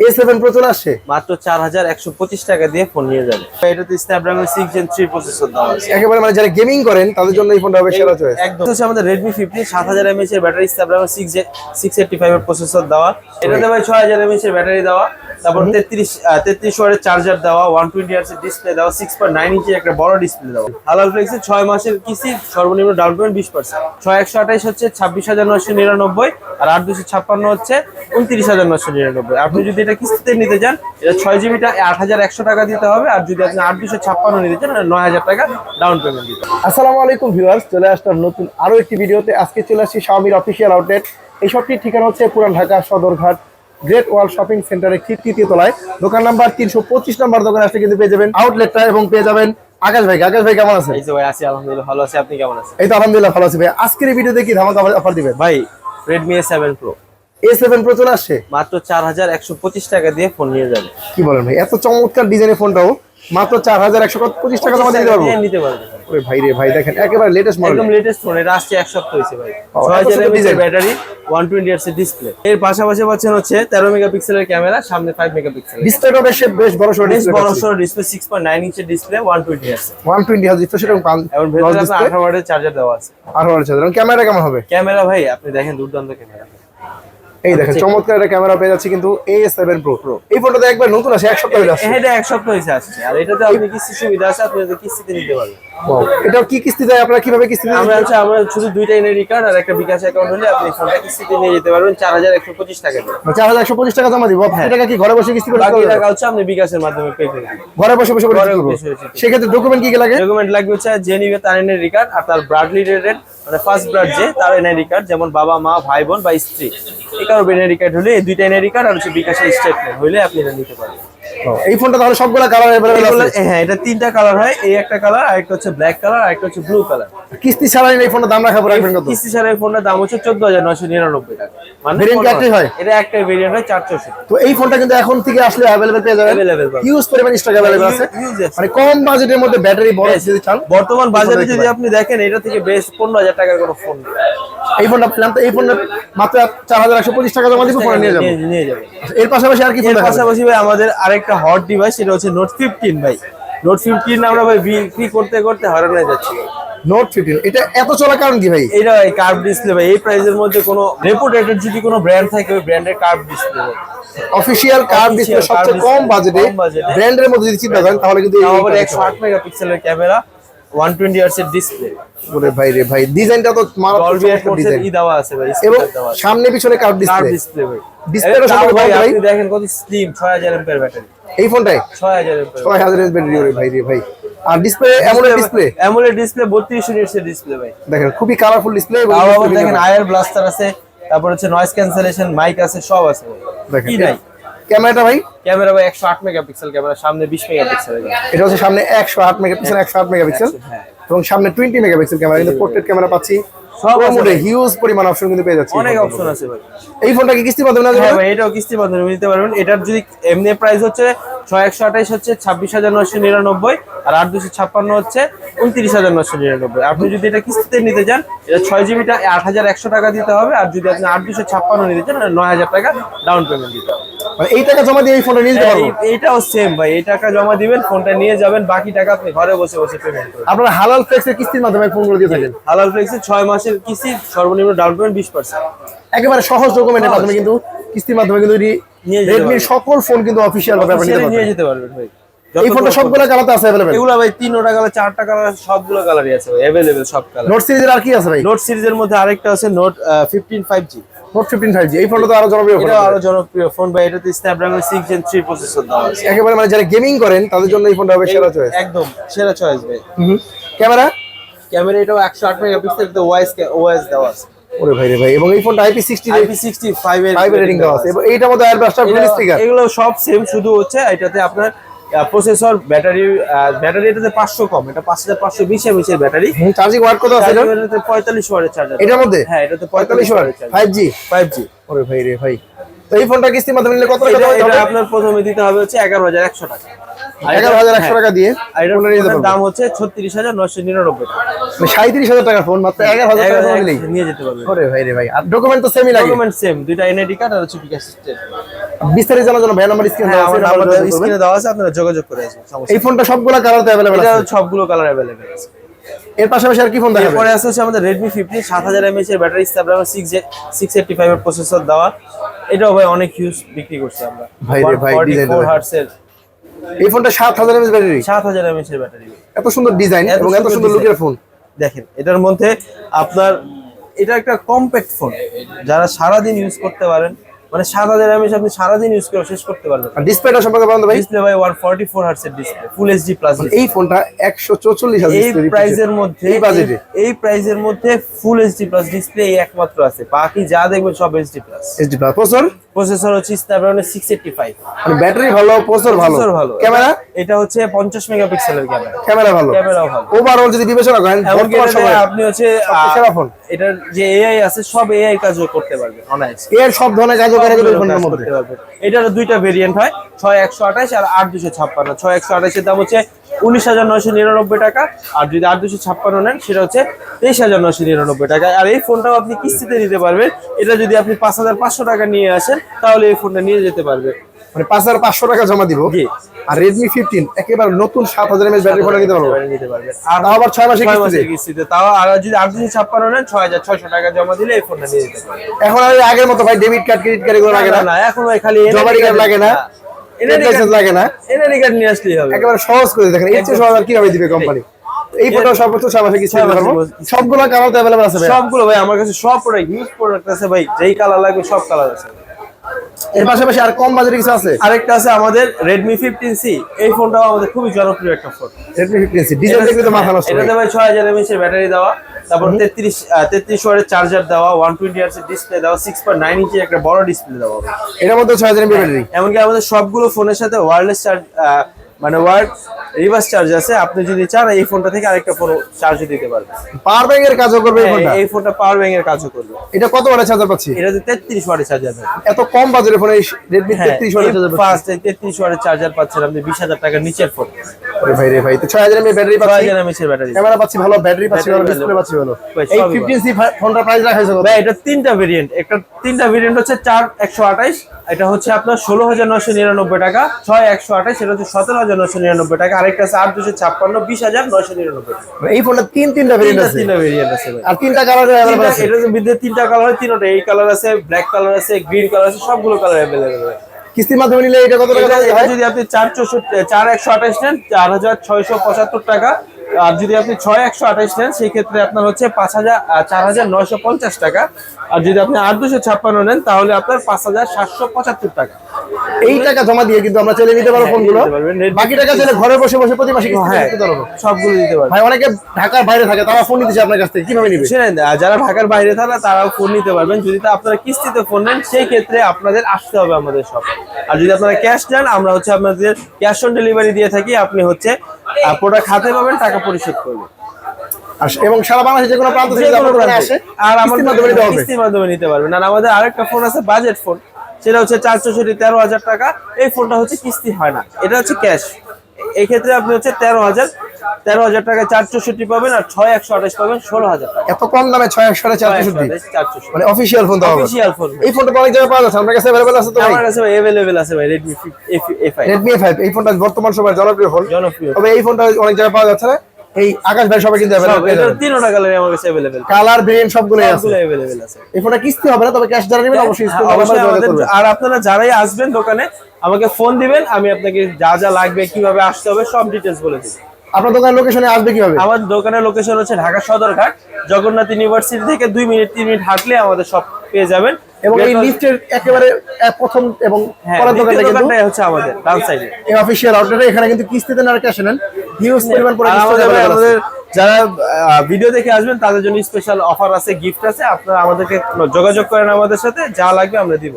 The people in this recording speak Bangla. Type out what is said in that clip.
A7 Pro চলে আসছে মাত্র 4125 টাকা দিয়ে ফোন নিয়ে যাবে। এটাতে স্ন্যাপড্রাগন 6 Gen 3 প্রসেসর দেওয়া আছে। একেবারে মানে যারা গেমিং করেন তাদের জন্য এই ফোনটা হবে সেরা চয়েস। একদম হচ্ছে আমাদের Redmi 15 7000 mAh এর ব্যাটারি, স্ন্যাপড্রাগন 685 এর প্রসেসর দেওয়া। এটাতে ভাই 6000 mAh এর ব্যাটারি দেওয়া, তারপর 33 ওয়াটের চার্জার দেওয়া, 120 Hz এর ডিসপ্লে দেওয়া, 6.9 ইঞ্চির একটা বড় ডিসপ্লে দেওয়া। হালাল ফ্লেক্সে 6 মাসের কিস্তি, সর্বনিম্ন ডাউন পেমেন্ট 20%। 6128 হচ্ছে 26999, আর 8256 হচ্ছে 29999। আপনি যদি এটা কিস্তিতে নিতে চান, এটা 6GB টা 8100 টাকা দিতে হবে, আর যদি আপনি 8256 নিতে চান 9000 টাকা ডাউন পেমেন্ট দিতে হবে। আসসালামু আলাইকুম ভিউয়ার্স, চলে আসলাম নতুন আরো একটি ভিডিওতে। আজকে চলে আসছি Xiaomiর অফিসিয়াল আউটলেট। এই শপটির ঠিকানা হচ্ছে পুরান ঢাকা সদরঘাট গ্রেট ওয়াল শপিং সেন্টারের ঠিক তৃতীয় তলায়, দোকান নাম্বার 325 নম্বর। দোকানে আসলে কিন্তু পেয়ে যাবেন আউটলেটটা এবং পেয়ে যাবেন আকাশ ভাই। আকাশ ভাই কেমন আছেন? এই যে ভাই আছি আলহামদুলিল্লাহ ভালো আছি, আপনি কেমন আছেন? এই তো আলহামদুলিল্লাহ ভালো আছি ভাই। আজকের এই ভিডিওতে কি ধামাকা অফার দিবেন ভাই? Redmi A7 Pro A7 Pro চলে আসছে মাত্র 4125 টাকা দিয়ে ফোন নিয়ে যাবে। কি বলেন ভাই, এত চমৎকার ডিজাইনের ফোনটাও মাত্র 4125 টাকা জমা দিতে পারবো? নিতে পারবেন। ওরে ভাই রে ভাই, দেখেন একেবারে লেটেস্ট মডেল, একদম লেটেস্ট ফোন। এটা আসছে এক সপ্তাহ হয়েছে ভাই। ও, 6000 এত mAh এর ব্যাটারি, 120 Hz এর ডিসপ্লে। এর পাশাপাশি পাচ্ছেন হচ্ছে 13 মেগাপিক্সেলের ক্যামেরা, সামনে 5 মেগাপিক্সেল। ডিসপ্লেটা বেশ বড় সরো ডিসপ্লে, বড় সরো ডিসপ্লে, 6.9 ইঞ্চের display, 120 Hz 120 Hz refresh rate এবং এবং ভেতরে 18 ওয়াটের চার্জার দেওয়া আছে। 18 ওয়াট চার্জার। এবং ক্যামেরা কেমন হবে? ক্যামেরা ভাই আপনি দেখেন দুর্দান্ত ক্যামেরা। এই দেখেন চমৎকার একটা ক্যামেরা পেয়ে যাচ্ছে কিন্তু A7 Pro। এই ফোনটা একবার নতুন আছে, এক সপ্তাহ হয়ে আসছে। এটা এক সপ্তাহ হয়েছে আসছে, আর এটাতে আপনি কিস্তি সুবিধা আছে, আপনি যদি কিস্তিতে নিতে পারবেন। এটা কি কিস্তি দেয়, আপনারা কিভাবে কিস্তি দেন? আমরা শুধু দুইটা এনআইডি কার্ড আর একটা বিকাশ অ্যাকাউন্ট হলে আপনি ফোনটা কিস্তিতে নিয়ে যেতে পারবেন 4125 টাকা দিয়ে। 4125 টাকা জমা দিব, এই টাকা কি ঘরে বসে কিস্তি করে বাকি দিতে হবে? টাকা হচ্ছে আপনি বিকাশের মাধ্যমে পে করে দিবেন। ঘরে বসে বসে করে ঘরে দিতে বসে হবে। বসে। সেক্ষেত্রে ডকুমেন্ট কি কি লাগে? ডকুমেন্ট লাগবে হচ্ছে যে নিবে তার এনআইডি কার্ড, আর তার ব্রাডলি রেটেড মানে ফার্স্ট ব্রাড যে তার এনআইডি কার্ড, যেমন বাবা মা ভাই বোন বা স্ত্রী, এই কারো এনআইডি কার্ড হলে, এই দুইটা এনআইডি কার্ড আর হচ্ছে বিকাশের স্টেটমেন্ট হলে আপনি এটা নিতে পারবেন। এই ফোনটা তাহলে সবগুলা কালার अवेलेबल আছে? হ্যাঁ, এটা তিনটা কালার হয়। এই একটা কালার, আরেকটা হচ্ছে ব্ল্যাক কালার, আরেকটা হচ্ছে ব্লু কালার। কিস্তি ছাড়া এই ফোনটার দাম রাখা রাখবেন কত? কিস্তি ছাড়া এই ফোনটার দাম হচ্ছে 14999 টাকা। মানে ভেরিয়েন্ট একটাই হয়? এটা একটাই ভেরিয়েন্ট হয় 464। তো এই ফোনটা কিন্তু এখন থেকে আসলে अवेलेबल পেয়ে যাবেন। Available পাবেন। হিউজ পরিমাণ স্টক अवेलेबल আছে। মানে কম বাজেটের মধ্যে ব্যাটারি বড় যদি চান, বর্তমান বাজারে যদি আপনি দেখেন, এটা থেকে বেশ 15000 টাকার কোনো ফোন নেই। এই ফোনটা পেলাম, তো এই ফোনটা মাত্র 4125 টাকা জমা দিব, ফোন নিয়ে যাবেন। নিয়ে যাবেন। এর পাশাপাশি আর কি ফোন এর দেখাবেন? পাশাপাশি ভাই আমাদের আরেকটা হট ডিভাইস, সেটা হচ্ছে নোট 15 ভাই। নোট 15 আমরা ভাই বিক্রি করতে করতে হয়রান হয়ে যাচ্ছি। নোট 15 এটা এত চলার কারণ কি ভাই? এটা ভাই কার্ভ ডিসপ্লে ভাই। এই প্রাইসের মধ্যে কোনো রেপুটেড যদি কোনো ব্র্যান্ড থাকে, ওই ব্র্যান্ডের কার্ভ ডিসপ্লে ভাই। অফিশিয়াল কার্ভ ডিসপ্লে সবচেয়ে কম বাজেটে ব্র্যান্ডের মধ্যে যদি চিন্তা করেন তাহলে কিন্তু আবার 108 মেগাপিক্সেলের ক্যামেরা, 120 Hz এর ডিসপ্লে। ওরে ভাই রে ভাই, ডিজাইনটা তো মারাত্মক ডলবি অ্যাটমস এর ডিজাইন। ই দেওয়া আছে ভাই, এবং স্পিকার দেওয়া আছে। সামনে পিছনে কার্ভ কার্ভ ডিসপ্লে। ডিসপ্লে ভাই। ডিসপ্লেটা তাও সব ভাই ভাই আপনি দেখেন কত স্লিম, 6000 mAh ব্যাটারি। এই ফোনটায় 6000 mAh 6000 এর ব্যাটারি। ওরে ভাই রে ভাই, আর display AMOLED display. AMOLED display 32 ইঞ্চি এর ডিসপ্লে ভাই। দেখেন খুবই কালারফুল ডিসপ্লে। এবং তাও আবার দেখেন আয়ার ব্লাস্টার আছে, তারপর হচ্ছে নয়েজ ক্যান্সেলেশন মাইক আছে, সব আছে ভাই। দেখেন কি নাই? ক্যামেরাটা ভাই, ক্যামেরা ভাই 108 মেগাপিক্সেল ক্যামেরা, সামনে 20 মেগাপিক্সেল। এটা হচ্ছে সামনে 108 মেগাপিক্সেল, 108 মেগাপিক্সেল হ্যাঁ। এবং সামনে 20 মেগাপিক্সেল ক্যামেরা। কিন্তু পোর্ট্রেট ক্যামেরা পাচ্ছি সব আছে মোডে, ভাই। হিউজ পরিমাণ অপশন কিন্তু পেয়ে যাচ্ছে। অনেক অপশন আছে ভাই। এই ফোনটা কি কিস্তি মাধ্যমে না হ্যাঁ ভাই, এটাও কিস্তির মাধ্যমে নিতে পারবেন। এটার যদি এমনি প্রাইস হচ্ছে 6128 হচ্ছে 26999, আর 8256 হচ্ছে 29999। আপনি যদি এটা কিস্তিতে নিতে চান, এটা 6GB টা 8100 টাকা দিতে হবে, আর যদি আপনি 8256 নিতে চান 9000 টাকা ডাউন পেমেন্ট দিতে হবে। মানে এই টাকা জমা দিয়ে এই ফোনটা নিয়ে যেতে পারবো? এইটাও সেম ভাই, এই টাকা জমা দিবেন, ফোনটা নিয়ে যাবেন, বাকি টাকা আপনি ঘরে বসে বসে পেমেন্ট করবেন। আপনারা হালাল ফ্লেক্সের কিস্তির মাধ্যমে ফোনগুলো দিয়ে থাকেন? হালাল ফ্লেক্সে 6 মাসের কিস্তি, সর্বনিম্ন ডাউন পেমেন্ট 20%। একেবারে সহজ ডকুমেন্টের মাধ্যমে কিন্তু কিস্তির মাধ্যমে কিন্তু নিয়ে যেতে রেডমির পারবেন। সকল ফোন কিন্তু অফিশিয়াল ভাবে আপনি নিতে নিয়ে পারবেন। যেতে পারবেন ভাই। এই ফোনটা সবগুলো কালারতে আছে अवेलेबल? এগুলা ভাই 3টা কালার 4টা কালার সবগুলো কালারই আছে ভাই, अवेलेबल সব কালার। নোট সিরিজের আর কি আছে ভাই? নোট সিরিজের মধ্যে আরেকটা আছে নোট 15 5G। নোট 15 5G এই ফোনটা তো আরো জনপ্রিয় ফোন। এটা আরো জনপ্রিয় ফোন ভাই। এটাতে স্ন্যাপড্রাগন 6 Gen 3 প্রসেসর দেওয়া আছে। একেবারে মানে যারা গেমিং করেন তাদের জন্য এই ফোনটা হবে সেরা চয়েস। একদম সেরা চয়েস ভাই। ক্যামেরা ক্যামেরা এটাও 108 মেগাপিক্সেল, তে ওএস দেওয়া আছে। ওরে ভাই রে ভাই, এবং এই ফোনটা IP65 IP65 এর রেটিং দেওয়া আছে। এবং এইটার মধ্যে এয়ার ব্লাস্টার গ্রিন স্টিকার। এগুলো সব সেম, শুধু হচ্ছে এটাতে আপনার প্রসেসর ব্যাটারি এটাতে 500 কম, এটা 5520 mAh এর ব্যাটারি। চার্জিং ওয়াট কত আছে এটা? এটাতে 45 ওয়াটের চার্জার। এটার মধ্যে? হ্যাঁ, এটাতে 45 ওয়াট 5G। ওরে ভাই রে ভাই, তো এই ফোনটা কিস্তির মাধ্যমে নিলে কত টাকা দিতে হবে? এটা আপনার প্রথমে দিতে হবে হচ্ছে 11100 টাকা। 11100 টাকা দিয়ে আর এটার দাম হচ্ছে 36999 টাকা। মানে 37000 টাকা ফোন মাত্র 11000 টাকা দিলেই নিয়ে যেতে পারবেন। ওরে ভাই রে ভাই, আর ডকুমেন্ট তো সেমই লাগে? ডকুমেন্ট সেম, দুইটা এনআইডি কার্ড আর হচ্ছে বিকাশ স্টেট। বিস্তারিত জানার জন্য ভাই নাম্বার স্ক্রিনে দেওয়া আছে, আমার নাম্বার নাম্বার স্ক্রিনে দেওয়া আছে, আপনারা যোগাযোগ করে আসবেন। এই ফোনটা সবগুলা কালারতে अवेलेबल এটা আছে, সবগুলো কালার अवेलेबल আছে। এর পাশাপাশি আর কি ফোন দেখাবেন? এরপরে আছে হচ্ছে আমাদের Redmi 15 7000 mAh এর ব্যাটারি স্ন্যাপড্রাগন 685 এর প্রসেসর দেওয়া। এটাও ভাই অনেক হিউজ বিক্রি করছি আমরা। ভাই রে ভাই, ডিজাইন 44 হার্টজ এর এই ফোনটা 7000 mAh ব্যাটারি, 7000 mAh এর ব্যাটারি। এত সুন্দর ডিজাইন এবং এত সুন্দর লুকের ফোন। দেখেন এটার মধ্যে আপনার এটা একটা কম্প্যাক্ট ফোন, যারা সারাদিন ইউজ করতে পারেন, মানে 7000 mAh আপনি সারাদিন ইউজ করে শেষ করতে পারবেন। আর ডিসপ্লেটা সম্পর্কে বলুন তো ভাই। ডিসপ্লে ভাই 144 হার্টজ এর ডিসপ্লে, ফুল এইচডি প্লাস। এই ফোনটা 144,000 এই প্রাইজের মধ্যে, এই বাজেটে, এই প্রাইজের মধ্যে ফুল এইচডি প্লাস ডিসপ্লে এই একমাত্র আছে, বাকি যা দেখবেন সব HD plus. HD plus processor হচ্ছে স্ন্যাপড্রাগন 685। মানে ব্যাটারি ভালো, প্রসেসর ভালো, ক্যামেরা এটা হচ্ছে 50 মেগাপিক্সেলের ক্যামেরা, ক্যামেরা ভালো, ক্যামেরাও ভালো। ওভারঅল যদি বিবেচনা করেন বর্তমান সময়ে আপনি হচ্ছে সেরা ফোন। এটার যে এআই আছে সব এআই কাজও করতে পারবেন অনায়াসে, এর সব ধরনের কাজ করে দিবে ফোনের মধ্যে। এটার দুইটা ভেরিয়েন্ট হয়, 6128 আর 8256। 6128 এর দাম হচ্ছে 19,999 টাকা, আর যদি 8256 নেন সেটা হচ্ছে 23,999 টাকা। আর এই ফোনটাও আপনি কিস্তিতে নিতে পারবেন। এটা যদি আপনি 5,500 টাকা নিয়ে আসেন তাহলে এই ফোনটা নিয়ে যেতে পারবেন, মানে 5,500 টাকা জমা দিব। জি। আর Redmi 15 একেবারে নতুন 7000 mAh ব্যাটারি ফোন নিতে পারবো, নিতে পারবেন। আর তাও আবার 6 মাসের 6 কিস্তিতে। মাসের কিস্তিতে, তাও আর যদি 8256 নেন 6,600 টাকা জমা দিলে এই ফোনটা নিয়ে যেতে পারবেন। এখন আর আগের মতো ভাই ডেবিট কার্ড, ক্রেডিট কার্ড এগুলো লাগে না, না এখন ভাই খালি জবারি কার্ড লাগে না, লাইসেন্স লাগে না, এনআইডি কার্ড নিয়ে আসলেই হবে। একেবারে সহজ করে দেখেন। এর চেয়ে সহজ আর কিভাবে দিবে কোম্পানি? এই ফোনটা সর্বোচ্চ 6 মাসের কিস্তি দিতে পারবো। সবগুলো কালারতে अवेलेबल আছে ভাই, সবগুলো ভাই আমার কাছে সব প্রোডাক্ট, হিউজ প্রোডাক্ট আছে ভাই, যেই কালার লাগবে সব কালার আছে। এর পাশাপাশি আর কম বাজেটে কিছু আছে? আরেকটা আছে আমাদের Redmi 15C। এই ফোনটাও আমাদের খুবই জনপ্রিয় একটা ফোন। Redmi 15C ডিজাইন দেখলে তো মাথা নষ্ট। এটাতে ভাই 6000 mAh এর ব্যাটারি দেওয়া, তারপর 33 ওয়াটের চার্জার দেওয়া, 120 Hz এর ডিসপ্লে দেওয়া, 6.9 ইঞ্চি একটা বড় ডিসপ্লে দেওয়া। এটার মধ্যে 6000 mAh ব্যাটারি। এমনকি আমাদের সবগুলো ফোনের সাথে ওয়্যারলেস চার্জ, মানে ওয়্যার রিভার্স চার্জ আছে। আপনি যদি চান এই ফোনটা থেকে আরেকটা ফোন চার্জ দিতে পারবেন। পাওয়ার ব্যাংক এর কাজও করবে এই ফোনটা? এই ফোনটা পাওয়ার ব্যাংক এর কাজও করবে। এটা কত ওয়াটের চার্জার পাচ্ছি? এটাতে 33 ওয়াটের চার্জার আছে। এত কম বাজেটের ফোনে Redmi 33 ওয়াটের চার্জার পাচ্ছি। ফার্স্ট 33 ওয়াটের চার্জার পাচ্ছেন আপনি 20,000 টাকার নিচের ফোন। আরে ভাই রে ভাই, তো 6000 mAh ব্যাটারি পাচ্ছি, 6000 mAh এর ব্যাটারি, ক্যামেরা পাচ্ছি ভালো, ব্যাটারি পাচ্ছি ভালো, ডিসপ্লে পাচ্ছি ভালো। এই 15C ফোনটার প্রাইস রাখা হয়েছে কত? ভাই এটা তিনটা ভেরিয়েন্ট, একটা তিনটা ভেরিয়েন্ট হচ্ছে 4128, এটা হচ্ছে আপনার 16,999 টাকা, 6128 এটা হচ্ছে 17,999 টাকা, আরেকটা আছে 8256 20,999 টাকা। এই ফোনটা তিনটা ভেরিয়েন্ট আছে, তিনটা ভেরিয়েন্ট আছে ভাই। আর তিনটা কালারে अवेलेबल আছে। এটার মধ্যে তিনটা কালার হয়, তিনটা এই কালার আছে, ব্ল্যাক কালার আছে, গ্রিন কালার আছে, সবগুলো কালার अवेलेबल হয়। কিস্তির মাধ্যমে নিলে এটা কত টাকা এটা হয়? যদি আপনি 4128 নেন 4,675 টাকা, আর যদি আপনি 6,128 নেন সেই ক্ষেত্রে আপনার হচ্ছে 4,950 টাকা, আর যদি আপনি 8,256 নেন তাহলে আপনার 5,775 টাকা। এই টাকা জমা দিয়ে কিন্তু আমরা চাইলে নিতে পারবো ফোনগুলো, নিতে পারবেন। বাকি টাকা চাইলে ঘরে বসে বসে প্রতি মাসে কিস্তি হ্যাঁ, দিতে পারবো। সবগুলো দিতে পারবেন। ভাই অনেকে ঢাকার বাইরে থাকে, তারা ফোন নিতে চায় আপনার কাছ থেকে, কিভাবে নিবে? শুনেন, যারা ঢাকার বাইরে থাকে তারাও ফোন নিতে পারবেন। যদি তা আপনারা কিস্তিতে ফোন নেন সেই ক্ষেত্রে আপনাদের আসতে হবে আমাদের শপ। আর যদি আপনারা ক্যাশ নেন আমরা হচ্ছে আপনাদের ক্যাশ অন ডেলিভারি দিয়ে থাকি। আপনি হচ্ছে প্রোডাক্ট হাতে পাবেন, টাকা পরিশোধ করবেন। এবং সারা বাংলাদেশে যে কোনো প্রান্ত থেকে যে কোনো আপনার দোকানে প্রান্তে। আসে আর কিস্তির মাধ্যমে নিতে হবে। কিস্তির মাধ্যমে নিতে পারবেন। আর আমাদের আরেকটা ফোন আছে বাজেট ফোন, সেটা হচ্ছে 464 13,000 টাকা। এই ফোনটা হচ্ছে কিস্তি হয় না, এটা হচ্ছে ক্যাশ। এই ক্ষেত্রে আপনি হচ্ছে 13,000 টাকায় 464 পাবেন, আর 6,128 পাবেন 16,000 টাকা। এত কম দামে 6,464 464 মানে অফিশিয়াল ফোন দাও। Official phone. এই ফোনটা তো অনেক জায়গায় পাওয়া যাচ্ছে, আপনার কাছে अवेलेबल আছে তো ভাই? আমার কাছে अवेलेबल আছে ভাই Redmi A5। Redmi A5 এই ফোনটা বর্তমান সময়ের জনপ্রিয় ফোন, জনপ্রিয়। তবে এই ফোনটা অনেক জায়গায় পাওয়া যাচ্ছে না। এই আকাশ ভাই সবাই কিন্তু अवेलेबल পেয়ে এটা যাবেন। তিনটা কালারে আমার কাছে अवेलेबल, কালার ভেরিয়েন্ট সবগুলোই আছে। সবগুলো अवेलेबल আছে। এই ফোনটা কিস্তি হবে না, তবে ক্যাশ যারা নেবেন অবশ্যই স্ক্রিনে নাম্বার অবশ্যই যোগাযোগ আমাদের, করবেন। আর আপনারা যারাই আসবেন দোকানে আমাকে ফোন দিবেন, আমি আপনাকে যা যা লাগবে কিভাবে আসতে হবে সব ডিটেইলস বলে দেব। আপনার দোকানের লোকেশনে আসবে কিভাবে? আমার দোকানের লোকেশন হচ্ছে ঢাকা সদরঘাট, জগন্নাথ ইউনিভার্সিটি থেকে 2 মিনিট 3 মিনিট হাঁটলে আমাদের সব পেয়ে যাবেন। এবং এই লিফটের একেবারে প্রথম এবং পরের দোকানটা কিন্তু দোকানটাই হচ্ছে আমাদের ডান সাইডে। এই অফিশিয়াল আউটলেটে, এখানে কিন্তু কিস্তিতে না ক্যাশে নেন, হিউজ পরিমাণ পরে আর আমাদের যারা ভিডিও দেখে আসবেন তাদের জন্য স্পেশাল অফার আছে, গিফট আছে। আপনারা আমাদেরকে যোগাযোগ করেন, আমাদের সাথে যা লাগবে আমরা দিব।